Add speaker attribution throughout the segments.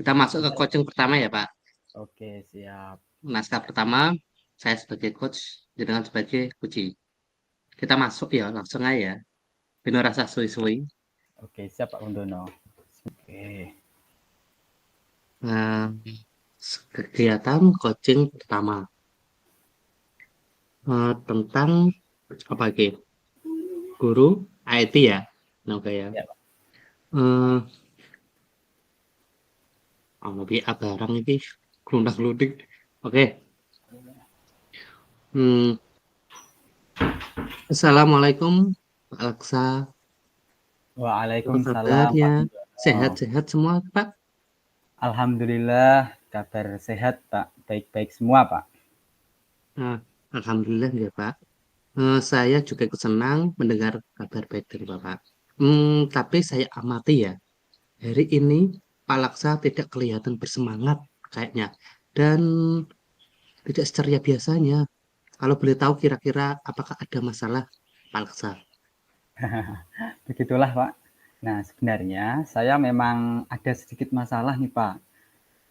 Speaker 1: Kita masuk ke coaching pertama ya, Pak.
Speaker 2: Oke, siap.
Speaker 1: Naskah pertama, saya sebagai coach, dengan sebagai coach. Kita masuk ya, langsung aja ya. Benar rasa suwi-suwi.
Speaker 2: Oke, siap Pak Kundono. Oke.
Speaker 1: Nah, kegiatan coaching pertama. Tentang apa lagi? Guru IT ya. Oke ya.
Speaker 2: Ya, Pak.
Speaker 1: Eh, lebih barang ini gelundang-gelunding. Oke. Hmm, Assalamualaikum Pak Laksa. Apa
Speaker 2: Waalaikumsalam Pak
Speaker 1: kabarnya?
Speaker 2: Kundono.
Speaker 1: Sehat-sehat semua, Pak?
Speaker 2: Alhamdulillah kabar sehat Pak. Baik-baik semua Pak.
Speaker 1: Nah, Alhamdulillah ya, Pak. Saya juga ikut senang mendengar kabar baik dari Bapak. Tapi saya amati ya, hari ini Pak Laksa tidak kelihatan bersemangat kayaknya. Dan tidak seceria biasanya. Kalau boleh tahu kira-kira apakah ada masalah Pak Laksa?
Speaker 2: Begitulah Pak. Nah, sebenarnya saya memang ada sedikit masalah nih Pak.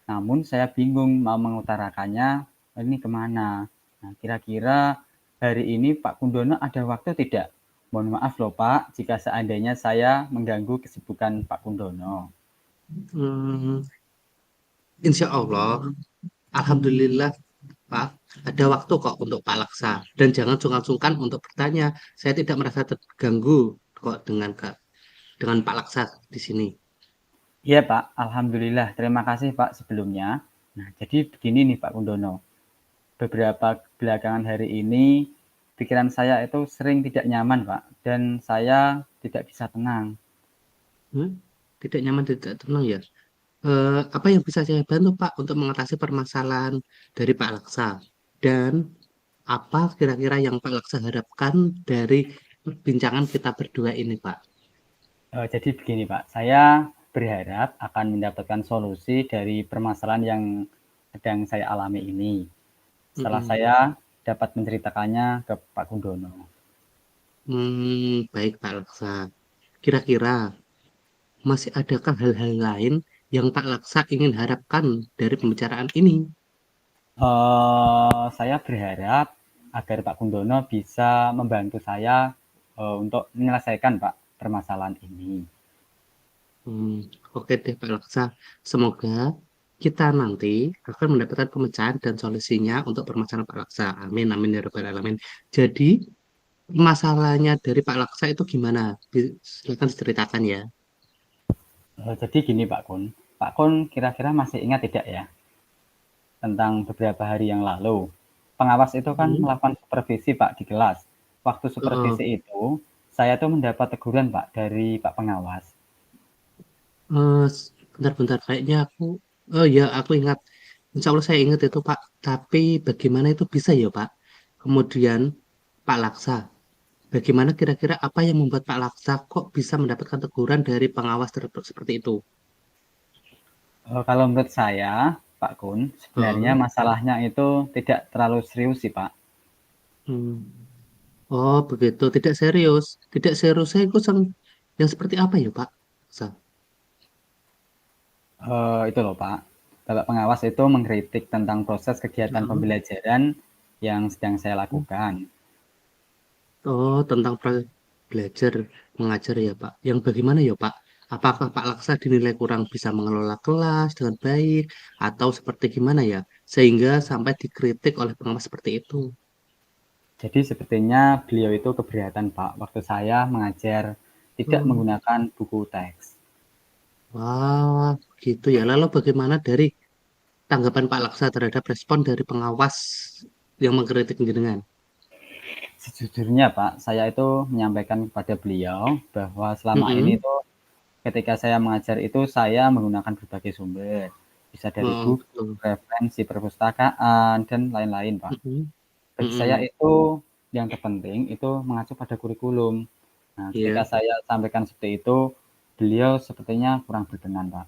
Speaker 2: Namun saya bingung mau mengutarakannya ini kemana. Nah, kira-kira hari ini Pak Kundono ada waktu tidak? Mohon maaf loh Pak, jika seandainya saya mengganggu kesibukan Pak Kundono.
Speaker 1: Hmm, Insya Allah, Alhamdulillah Pak, ada waktu kok untuk Pak Laksa. Dan jangan sungkan-sungkan untuk bertanya. Saya tidak merasa terganggu kok dengan Pak Laksa di sini.
Speaker 2: Iya Pak, Alhamdulillah. Terima kasih Pak sebelumnya. Nah, jadi begini nih Pak Kundono. Beberapa belakangan hari ini, pikiran saya itu sering tidak nyaman Pak. Dan saya tidak bisa tenang.
Speaker 1: Hmm? Tidak nyaman, tidak tenang ya. Apa yang bisa saya bantu Pak untuk mengatasi permasalahan dari Pak Laksa? Dan apa kira-kira yang Pak Laksa harapkan dari perbincangan kita berdua ini, Pak?
Speaker 2: Jadi begini Pak, saya berharap akan mendapatkan solusi dari permasalahan yang sedang saya alami ini. Setelah
Speaker 1: Mm-mm.
Speaker 2: saya dapat menceritakannya ke Pak Kundono.
Speaker 1: Baik Pak Laksa. Kira-kira masih adakah hal-hal lain yang Pak Laksa ingin harapkan dari pembicaraan ini?
Speaker 2: Saya berharap agar Pak Kundono bisa membantu saya untuk menyelesaikan Pak permasalahan ini.
Speaker 1: Hmm, oke deh Pak Laksa. Semoga kita nanti akan mendapatkan pemecahan dan solusinya untuk permasalahan Pak Laksa. Amin, amin ya rabbal alamin. Jadi masalahnya dari Pak Laksa itu gimana? Silakan diceritakan ya.
Speaker 2: Jadi gini Pak Kun kira-kira masih ingat tidak ya tentang beberapa hari yang lalu? Pengawas itu kan
Speaker 1: Hmm.
Speaker 2: melakukan supervisi Pak di kelas. Waktu
Speaker 1: Heeh.
Speaker 2: supervisi itu, saya tuh mendapat teguran Pak dari Pak pengawas.
Speaker 1: Bentar-bentar kayaknya oh ya aku ingat. Insya Allah saya ingat itu Pak. Tapi bagaimana itu bisa ya Pak? Kemudian Pak Laksa, bagaimana kira-kira apa yang membuat Pak Laksa kok bisa mendapatkan teguran dari pengawas seperti itu?
Speaker 2: Kalau menurut saya, Pak Kun, sebenarnya
Speaker 1: Heeh.
Speaker 2: masalahnya itu tidak terlalu serius sih Pak.
Speaker 1: Hmm. Oh begitu, tidak serius. Tidak serius saya itu yang seperti apa ya Pak? Laksa?
Speaker 2: Itu loh Pak, Bapak pengawas itu mengkritik tentang proses kegiatan
Speaker 1: Heeh.
Speaker 2: pembelajaran yang sedang saya lakukan.
Speaker 1: Oh, tentang belajar mengajar ya, Pak. Yang bagaimana ya, Pak? Apakah Pak Laksa dinilai kurang bisa mengelola kelas dengan baik atau seperti gimana ya? Sehingga sampai dikritik oleh pengawas seperti itu.
Speaker 2: Jadi sepertinya beliau itu keberatan Pak, waktu saya mengajar tidak
Speaker 1: Hmm.
Speaker 2: menggunakan buku teks.
Speaker 1: Wah, gitu ya. Lalu bagaimana dari tanggapan Pak Laksa terhadap respon dari pengawas yang mengkritik jenengan?
Speaker 2: Sejujurnya Pak, saya itu menyampaikan kepada beliau bahwa selama ini
Speaker 1: Mm-mm.
Speaker 2: tuh ketika saya mengajar itu saya menggunakan berbagai sumber, bisa dari
Speaker 1: Oh,
Speaker 2: buku,
Speaker 1: betul.
Speaker 2: referensi perpustakaan, dan lain-lain Pak.
Speaker 1: Mm-mm.
Speaker 2: Bagi saya
Speaker 1: Mm-mm.
Speaker 2: itu yang terpenting itu mengacu pada kurikulum. Nah, ketika
Speaker 1: Iya.
Speaker 2: saya sampaikan seperti itu, beliau sepertinya kurang berkenan Pak.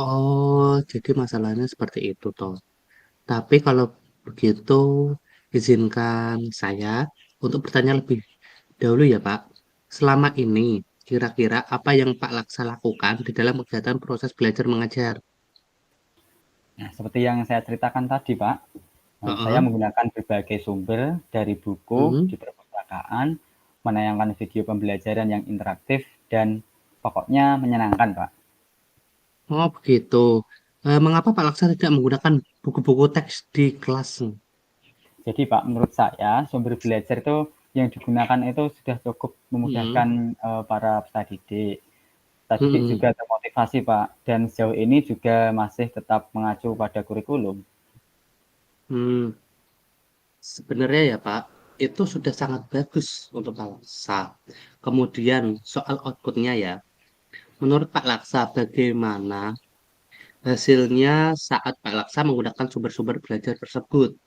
Speaker 1: Oh, jadi masalahnya seperti itu toh. Tapi kalau begitu, izinkan saya untuk bertanya lebih dahulu ya, Pak. Selama ini, kira-kira apa yang Pak Laksa lakukan di dalam kegiatan proses belajar mengajar?
Speaker 2: Nah, seperti yang saya ceritakan tadi, Pak, saya
Speaker 1: Heeh.
Speaker 2: menggunakan berbagai sumber dari buku
Speaker 1: Mhm.
Speaker 2: di perpustakaan, menayangkan video pembelajaran yang interaktif, dan pokoknya menyenangkan, Pak.
Speaker 1: Oh, begitu. Mengapa Pak Laksa tidak menggunakan buku-buku teks di kelas?
Speaker 2: Jadi, Pak, menurut saya sumber belajar itu yang digunakan itu sudah cukup
Speaker 1: Mhm.
Speaker 2: memudahkan para peserta didik. Peserta didik
Speaker 1: Mhm.
Speaker 2: juga termotivasi, Pak, dan sejauh ini juga masih tetap mengacu pada kurikulum.
Speaker 1: Hmm. Sebenarnya ya Pak, itu sudah sangat bagus untuk Pak Laksa. Kemudian soal outputnya ya, menurut Pak Laksa bagaimana hasilnya saat Pak Laksa menggunakan sumber-sumber belajar tersebut?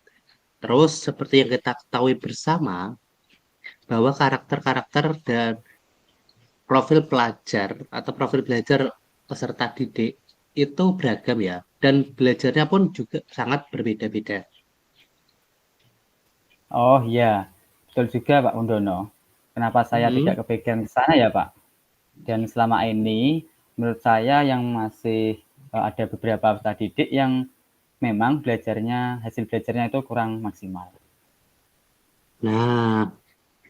Speaker 1: Terus seperti yang kita ketahui bersama, bahwa karakter-karakter dan profil pelajar atau profil belajar peserta didik itu beragam ya, dan belajarnya pun juga sangat berbeda-beda.
Speaker 2: Oh iya, betul juga Pak Undono. Kenapa saya tidak
Speaker 1: Mhm.
Speaker 2: kepikiran ke sana ya Pak? Dan selama ini menurut saya yang masih ada beberapa peserta didik yang memang hasil belajarnya itu kurang maksimal.
Speaker 1: Nah,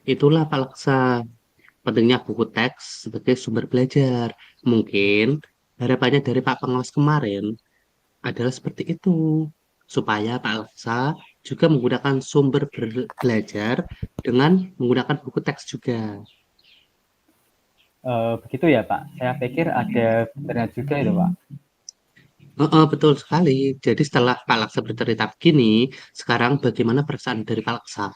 Speaker 1: itulah Pak Laksa. Pentingnya buku teks sebagai sumber belajar. Mungkin harapannya dari Pak Pengawas kemarin adalah seperti itu, supaya Pak Laksa juga menggunakan sumber belajar dengan menggunakan buku teks juga.
Speaker 2: Begitu ya Pak? Saya pikir ada benar juga itu Pak.
Speaker 1: Heeh, betul sekali. Jadi setelah Pak Laksa bercerita begini, sekarang bagaimana perasaan dari Pak Laksa?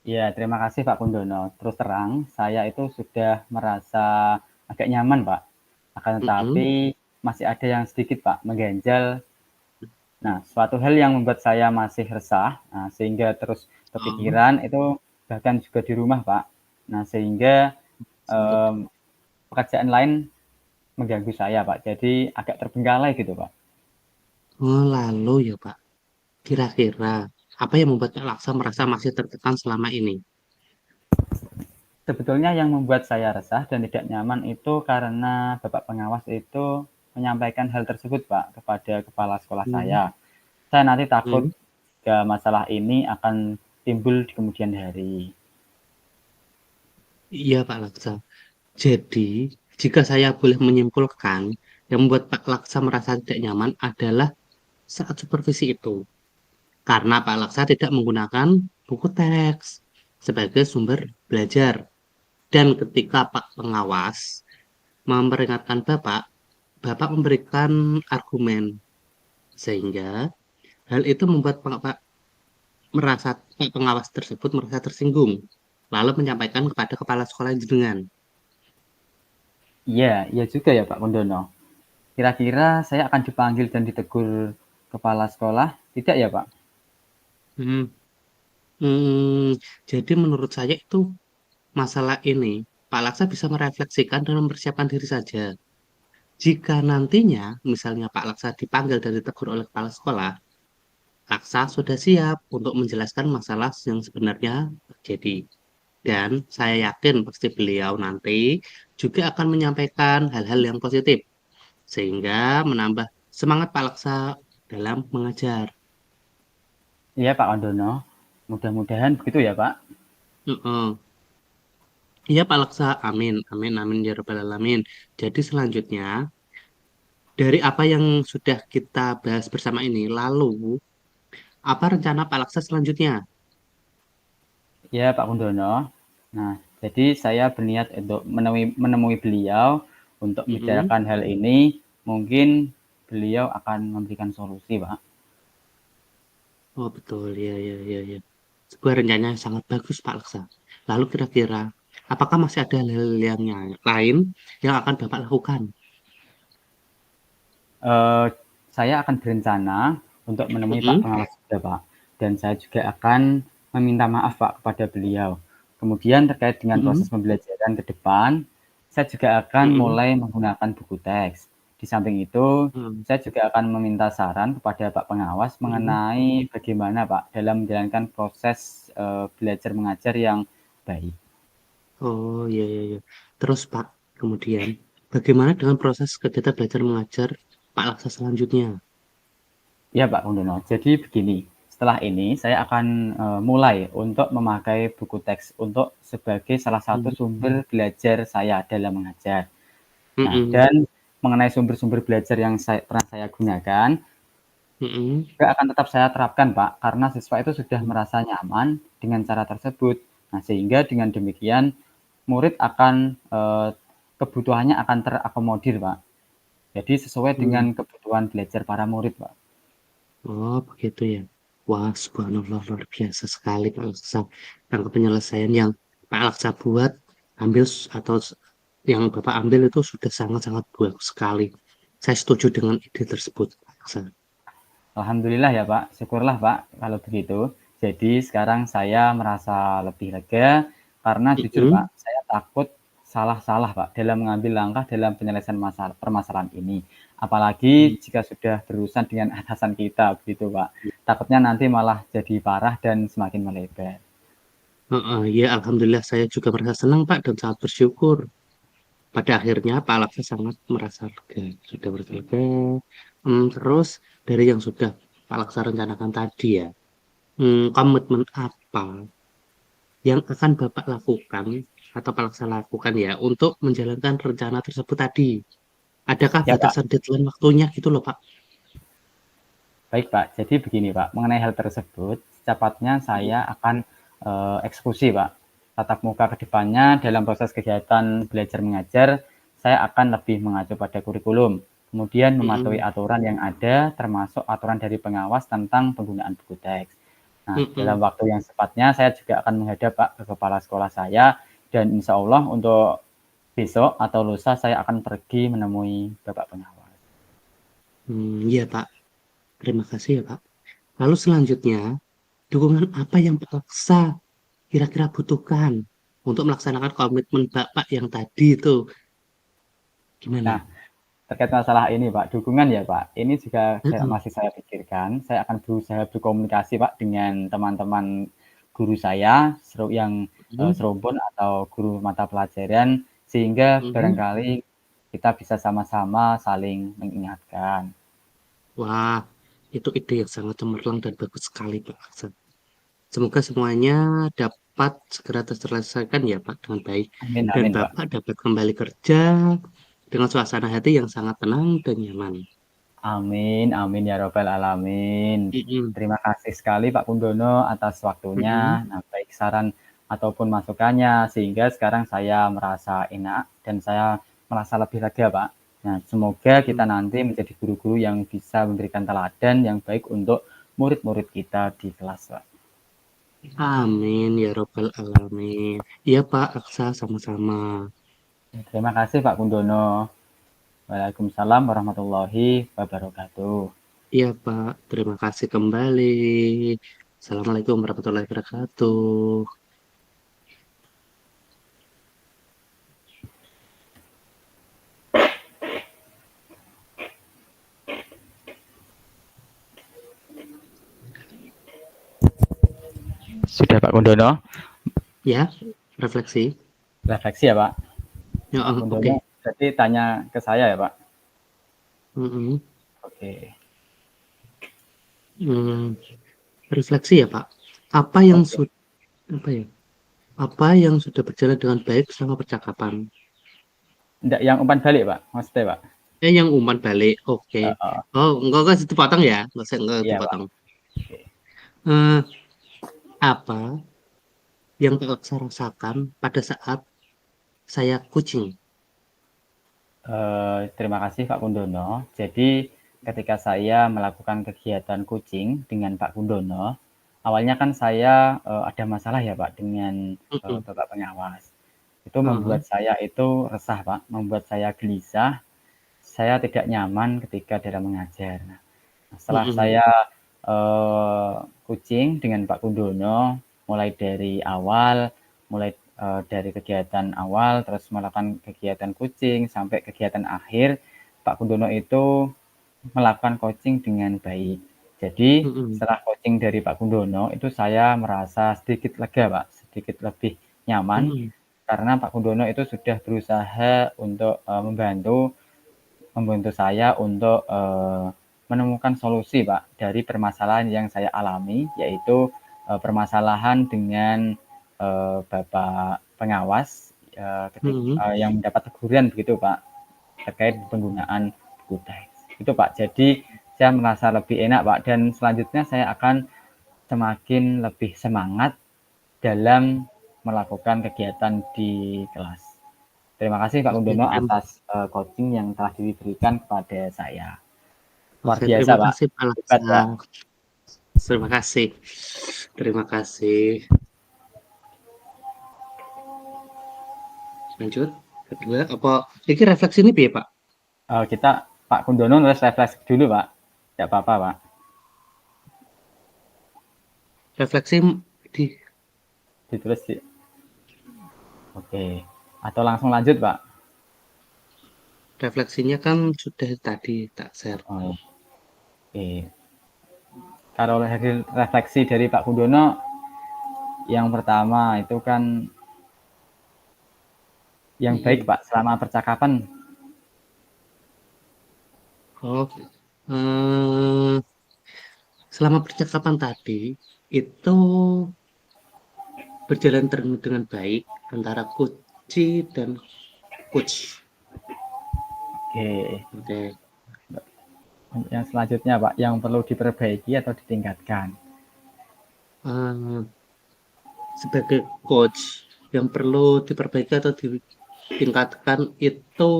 Speaker 2: Ya, terima kasih Pak Kundono. Terus terang, saya itu sudah merasa agak nyaman Pak. Akan
Speaker 1: Mm-mm.
Speaker 2: tetapi masih ada yang sedikit Pak mengganjal. Nah, suatu hal yang membuat saya masih resah, nah, sehingga terus
Speaker 1: Oh,
Speaker 2: kepikiran itu bahkan juga di rumah, Pak. Nah, sehingga um, pekerjaan lain mengganggu saya, Pak. Jadi agak terbengkalai gitu, Pak.
Speaker 1: oh, lalu ya Pak, kira-kira apa yang membuat Pak Laksa merasa masih tertekan selama ini?
Speaker 2: Sebetulnya yang membuat saya resah dan tidak nyaman itu karena Bapak pengawas itu menyampaikan hal tersebut, Pak, kepada kepala sekolah
Speaker 1: Hmm.
Speaker 2: saya. Saya nanti takut
Speaker 1: Hmm.
Speaker 2: jika masalah ini akan timbul di kemudian hari.
Speaker 1: Iya Pak Laksa. Jadi, jika saya boleh menyimpulkan, yang membuat Pak Laksa merasa tidak nyaman adalah saat supervisi itu. Karena Pak Laksa tidak menggunakan buku teks sebagai sumber belajar. Dan ketika Pak Pengawas memperingatkan Bapak, Bapak memberikan argumen. Sehingga hal itu membuat Pak Pengawas tersebut merasa tersinggung. Lalu menyampaikan kepada kepala sekolah jenengan.
Speaker 2: Iya, iya juga ya Pak Kundono. Kira-kira saya akan dipanggil dan ditegur kepala sekolah, tidak ya Pak?
Speaker 1: Hmm. Hmm, jadi menurut saya itu masalah ini, Pak Laksa bisa merefleksikan dan mempersiapkan diri saja. Jika nantinya, misalnya Pak Laksa dipanggil dan ditegur oleh kepala sekolah, Laksa sudah siap untuk menjelaskan masalah yang sebenarnya terjadi. Dan saya yakin pasti beliau nanti juga akan menyampaikan hal-hal yang positif, sehingga menambah semangat Pak Laksa dalam mengajar.
Speaker 2: Iya Pak Kondono, mudah-mudahan begitu ya Pak.
Speaker 1: Heeh. Iya Pak Laksa, amin, amin, amin ya Rabbal Alamin. Jadi selanjutnya, dari apa yang sudah kita bahas bersama ini, lalu apa rencana Pak Laksa selanjutnya?
Speaker 2: Iya Pak Kondono. Nah, jadi saya berniat untuk menemui beliau untuk
Speaker 1: Mm-mm.
Speaker 2: membicarakan hal ini. Mungkin beliau akan memberikan solusi Pak.
Speaker 1: Oh betul, ya, ya, ya, ya. Sebuah rencana yang sangat bagus Pak Laksa. Lalu kira-kira, apakah masih ada hal-hal yang lain yang akan Bapak lakukan?
Speaker 2: Eh, saya akan berencana untuk menemui Pak
Speaker 1: Mm-mm.
Speaker 2: Pengawas juga Pak. Dan saya juga akan meminta maaf Pak kepada beliau. Kemudian terkait dengan proses
Speaker 1: Mm-mm.
Speaker 2: pembelajaran ke depan, saya juga akan
Speaker 1: Mm-mm.
Speaker 2: mulai menggunakan buku teks. Di samping itu,
Speaker 1: Mm-mm.
Speaker 2: saya juga akan meminta saran kepada Pak Pengawas
Speaker 1: Mm-mm.
Speaker 2: mengenai bagaimana Pak dalam menjalankan proses belajar mengajar yang baik.
Speaker 1: Oh, iya, iya, iya. Terus Pak, kemudian bagaimana dengan proses kegiatan belajar mengajar Pak Laksa selanjutnya?
Speaker 2: Iya Pak Kundono. Jadi begini, setelah ini saya akan mulai untuk memakai buku teks untuk sebagai salah satu
Speaker 1: Hmm.
Speaker 2: sumber belajar saya dalam mengajar. Nah,
Speaker 1: Mm-mm.
Speaker 2: dan mengenai sumber-sumber belajar yang pernah saya gunakan,
Speaker 1: Mm-mm.
Speaker 2: juga akan tetap saya terapkan Pak, karena siswa itu sudah merasa nyaman dengan cara tersebut. Nah, sehingga dengan demikian murid akan kebutuhannya akan terakomodir Pak. Jadi sesuai dengan
Speaker 1: Hmm.
Speaker 2: kebutuhan belajar para murid Pak.
Speaker 1: Oh, begitu ya. Wah, subhanallah, luar biasa sekali Pak Laksa. Tangga penyelesaian yang Pak Laksa buat, atau yang Bapak ambil itu sudah sangat-sangat bagus sekali. Saya setuju dengan ide tersebut, Pak Laksa.
Speaker 2: Alhamdulillah ya Pak, syukurlah Pak kalau begitu. Jadi sekarang saya merasa lebih lega karena jujur Pak,
Speaker 1: Mm-mm.
Speaker 2: saya takut salah-salah Pak dalam mengambil langkah dalam penyelesaian permasalahan ini. Apalagi jika sudah berurusan dengan atasan kita begitu Pak. Takutnya nanti malah jadi parah dan semakin melebar.
Speaker 1: Heeh, ya, Alhamdulillah saya juga merasa senang Pak dan sangat bersyukur. Pada akhirnya Pak Laksa sangat merasa lega, sudah merasa lega. Terus dari yang sudah Pak Laksa rencanakan tadi ya, komitmen apa yang akan Bapak lakukan atau Pak Laksa lakukan ya untuk menjalankan rencana tersebut tadi? Adakah
Speaker 2: Ya Pak,
Speaker 1: batasan deadline waktunya gitu loh Pak?
Speaker 2: baik Pak. Jadi begini Pak, mengenai hal tersebut, secepatnya saya akan eksekusi Pak. Tatap muka ke depannya dalam proses kegiatan belajar mengajar, saya akan lebih mengacu pada kurikulum. Kemudian mematuhi
Speaker 1: Mm-mm.
Speaker 2: aturan yang ada, termasuk aturan dari pengawas tentang penggunaan buku teks. Nah, dalam
Speaker 1: Mm-mm.
Speaker 2: waktu yang sepatnya saya juga akan menghadap Pak ke kepala sekolah saya dan insya Allah untuk besok atau lusa saya akan pergi menemui Bapak pengawas.
Speaker 1: Iya Pak, terima kasih ya Pak. Lalu selanjutnya, dukungan apa yang Pak Laksa kira-kira butuhkan untuk melaksanakan komitmen Bapak yang tadi itu?
Speaker 2: Nah,
Speaker 1: Gimana?
Speaker 2: terkait masalah ini Pak, dukungan ya Pak, ini juga
Speaker 1: Heeh.
Speaker 2: masih saya pikirkan. Saya akan berusaha berkomunikasi Pak dengan teman-teman guru saya yang
Speaker 1: Mm.
Speaker 2: serumpun atau guru mata pelajaran, sehingga
Speaker 1: Mhm.
Speaker 2: barangkali kita bisa sama-sama saling mengingatkan.
Speaker 1: Wah, itu ide yang sangat cemerlang dan bagus sekali, Pak Aksan. Semoga semuanya dapat segera terselesaikan ya, Pak, dengan baik.
Speaker 2: Amin,
Speaker 1: Dan
Speaker 2: amin Pak.
Speaker 1: Bapak dapat kembali kerja dengan suasana hati yang sangat tenang dan nyaman.
Speaker 2: Amin, amin ya robbal alamin.
Speaker 1: Mm-mm.
Speaker 2: Terima kasih sekali Pak Kundono atas waktunya,
Speaker 1: Mm-mm.
Speaker 2: nah, baik saran ataupun masukannya, sehingga sekarang saya merasa enak dan saya merasa lebih lega Pak. Nah, semoga kita
Speaker 1: Mm.
Speaker 2: nanti menjadi guru-guru yang bisa memberikan teladan yang baik untuk murid-murid kita di kelas Pak.
Speaker 1: Amin ya Robbal Alamin. Iya, Pak Aksa, sama-sama.
Speaker 2: Terima kasih Pak Kundono. Waalaikumsalam warahmatullahi wabarakatuh.
Speaker 1: Iya, Pak. Terima kasih kembali. Assalamualaikum warahmatullahi wabarakatuh.
Speaker 2: Sudah Pak Kundono?
Speaker 1: Ya, refleksi.
Speaker 2: Refleksi ya Pak.
Speaker 1: Ya,
Speaker 2: Pak
Speaker 1: oke.
Speaker 2: Kundono berarti tanya ke saya ya Pak?
Speaker 1: Mm-mm.
Speaker 2: Oke.
Speaker 1: Hmm, refleksi ya, Pak. Apa yang
Speaker 2: Oke.
Speaker 1: sudah apa ya? Apa yang sudah berjalan dengan baik selama percakapan?
Speaker 2: Enggak yang umpan balik, Pak, maksudnya, Pak?
Speaker 1: Yang umpan balik. Oke.
Speaker 2: Heeh.
Speaker 1: Oh, enggak dipotong ya? Enggak
Speaker 2: Iya, Pak.
Speaker 1: dipotong.
Speaker 2: Oke.
Speaker 1: Eh, apa yang saya rasakan pada saat saya kucing?
Speaker 2: Terima kasih Pak Kundono. Jadi ketika saya melakukan kegiatan kucing dengan Pak Kundono, awalnya kan saya, ada masalah ya, Pak, dengan,
Speaker 1: Mm-mm.
Speaker 2: Bapak pengawas. Itu membuat
Speaker 1: Uh-huh.
Speaker 2: saya itu resah, Pak, membuat saya gelisah, saya tidak nyaman ketika dalam mengajar. Nah, setelah
Speaker 1: Mm-mm.
Speaker 2: saya kucing dengan Pak Kundono, mulai dari awal, mulai dari kegiatan awal, terus melakukan kegiatan kucing sampai kegiatan akhir, Pak Kundono itu melakukan coaching dengan baik. Jadi
Speaker 1: Mm-mm.
Speaker 2: setelah coaching dari Pak Kundono itu saya merasa sedikit lega Pak, sedikit lebih nyaman
Speaker 1: Mm-mm.
Speaker 2: karena Pak Kundono itu sudah berusaha untuk membantu membantu saya untuk menemukan solusi Pak dari permasalahan yang saya alami, yaitu permasalahan dengan Bapak pengawas
Speaker 1: Hmm.
Speaker 2: yang mendapat teguran begitu Pak terkait penggunaan buku teks. Itu Pak. Jadi saya merasa lebih enak Pak dan selanjutnya saya akan semakin lebih semangat dalam melakukan kegiatan di kelas. Terima kasih Pak
Speaker 1: Oke,
Speaker 2: Kundono atas coaching yang telah diberikan kepada saya. Luar
Speaker 1: oke,
Speaker 2: biasa
Speaker 1: terima
Speaker 2: Pak,
Speaker 1: kasih Pak
Speaker 2: hebat
Speaker 1: Laksa.
Speaker 2: Pak.
Speaker 1: Terima kasih. Terima kasih. Lanjut. Kedua, apa? Ini refleksi ini ya Pak?
Speaker 2: Kita Pak Kundono nulis refleksi dulu Pak, tidak apa-apa Pak.
Speaker 1: Refleksi di
Speaker 2: Ditulis di, oke. Atau langsung lanjut Pak.
Speaker 1: refleksinya kan sudah tadi tak share.
Speaker 2: Oh, oke. Kalau refleksi dari Pak Kundono, yang pertama itu kan yang baik
Speaker 1: Mm-mm.
Speaker 2: Pak selama percakapan.
Speaker 1: Oh, eh, selama percakapan tadi itu berjalan dengan baik antara coach dan coach.
Speaker 2: Oke.
Speaker 1: Oke.
Speaker 2: Yang selanjutnya Pak, yang perlu diperbaiki atau ditingkatkan.
Speaker 1: Eh, sebagai coach yang perlu diperbaiki atau ditingkatkan itu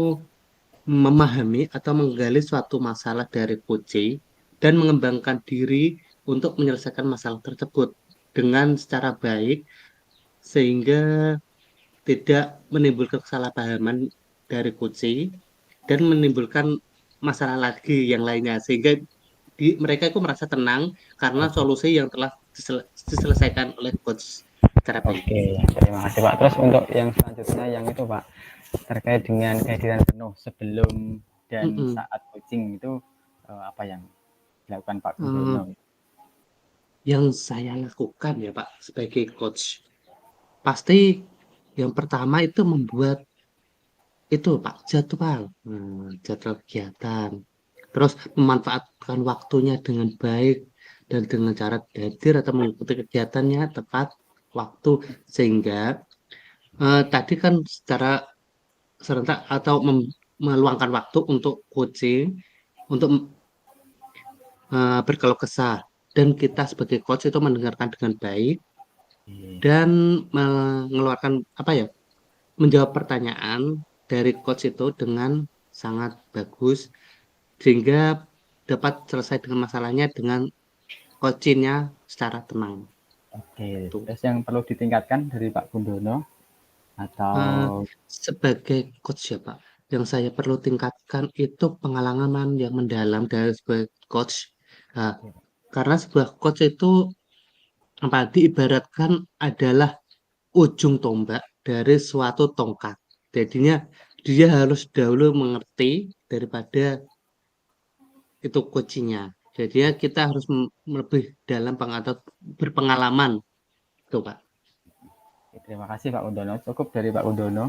Speaker 1: memahami atau menggali suatu masalah dari coaching dan mengembangkan diri untuk menyelesaikan masalah tersebut dengan secara baik sehingga tidak menimbulkan kesalahpahaman dari coaching dan menimbulkan masalah lagi yang lainnya sehingga mereka itu merasa tenang karena
Speaker 2: Oke.
Speaker 1: solusi yang telah diselesaikan oleh coach secara baik.
Speaker 2: Oke, terima kasih Pak. Terus untuk yang selanjutnya yang itu Pak, terkait dengan kehadiran penuh sebelum dan
Speaker 1: Mm-mm.
Speaker 2: saat coaching itu apa yang dilakukan Pak
Speaker 1: Eh,
Speaker 2: Kundono?
Speaker 1: yang saya lakukan ya Pak sebagai coach pasti yang pertama itu membuat itu Pak jadwal. Jadwal kegiatan, terus memanfaatkan waktunya dengan baik dan dengan cara hadir atau mengikuti kegiatannya tepat waktu sehingga tadi kan secara serentak atau meluangkan waktu untuk coaching untuk berkeluh kesah dan kita sebagai coach itu mendengarkan dengan baik dan mengeluarkan apa ya menjawab pertanyaan dari coach itu dengan sangat bagus sehingga dapat selesai dengan masalahnya dengan coachingnya secara tenang.
Speaker 2: Oke,
Speaker 1: Tuh.
Speaker 2: terus yang perlu ditingkatkan dari Pak Kundono atau
Speaker 1: Eh, sebagai coach ya Pak, yang saya perlu tingkatkan itu pengalaman yang mendalam dari sebagai coach. Nah, karena sebuah coach itu apa diibaratkan adalah ujung tombak dari suatu tongkat. Jadinya dia harus dahulu mengerti daripada itu coachingnya. Jadinya kita harus lebih dalam atau berpengalaman, tuh Pak.
Speaker 2: terima kasih Pak Kundono, cukup dari Pak Kundono.